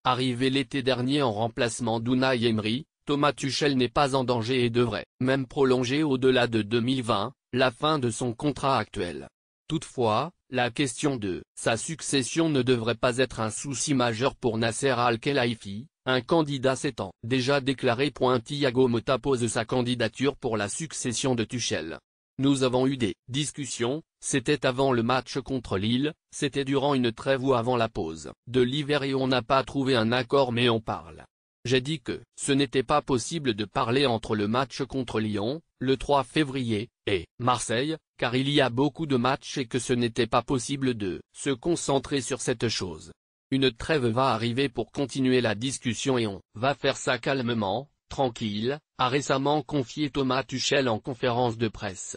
arrivé l'été dernier en remplacement d'Unai Emery, Thomas Tuchel n'est pas en danger et devrait même prolonger au-delà de 2020, la fin de son contrat actuel. Toutefois, la question de sa succession ne devrait pas être un souci majeur pour Nasser Al-Khelaifi, un candidat s'étant déjà déclaré. Thiago Motta pose sa candidature pour la succession de Tuchel. Nous avons eu des discussions, c'était avant le match contre Lille, c'était durant une trêve ou avant la pause de l'hiver et on n'a pas trouvé un accord mais on parle. J'ai dit que ce n'était pas possible de parler entre le match contre Lyon, le 3 février, et Marseille, car il y a beaucoup de matchs et que ce n'était pas possible de se concentrer sur cette chose. Une trêve va arriver pour continuer la discussion et on va faire ça calmement, tranquille, a récemment confié Thomas Tuchel en conférence de presse.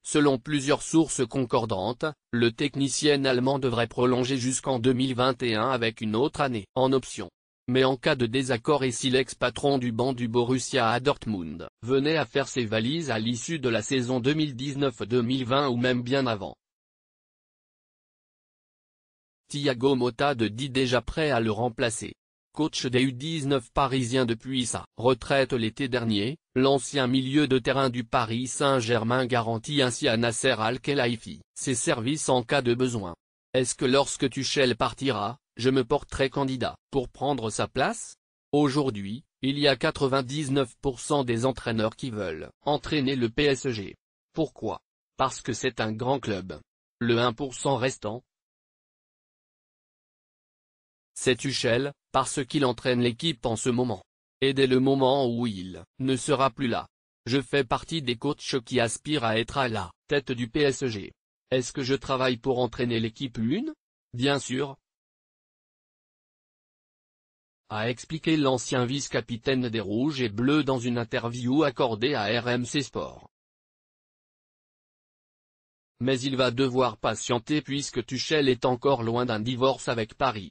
Selon plusieurs sources concordantes, le technicien allemand devrait prolonger jusqu'en 2021 avec une autre année en option. Mais en cas de désaccord et si l'ex-patron du banc du Borussia à Dortmund venait à faire ses valises à l'issue de la saison 2019-2020 ou même bien avant, Thiago Motta dit déjà prêt à le remplacer. Coach des U19 parisiens depuis sa retraite l'été dernier, l'ancien milieu de terrain du Paris Saint-Germain garantit ainsi à Nasser Al-Khelaifi ses services en cas de besoin. Est-ce que lorsque Tuchel partira, je me porterai candidat pour prendre sa place? Aujourd'hui, il y a 99% des entraîneurs qui veulent entraîner le PSG. Pourquoi? Parce que c'est un grand club. Le 1% restant, c'est Tuchel, parce qu'il entraîne l'équipe en ce moment. Et dès le moment où il ne sera plus là, je fais partie des coachs qui aspirent à être à la tête du PSG. Est-ce que je travaille pour entraîner l'équipe 1? Bien sûr, a expliqué l'ancien vice-capitaine des Rouges et Bleus dans une interview accordée à RMC Sport. Mais il va devoir patienter puisque Tuchel est encore loin d'un divorce avec Paris.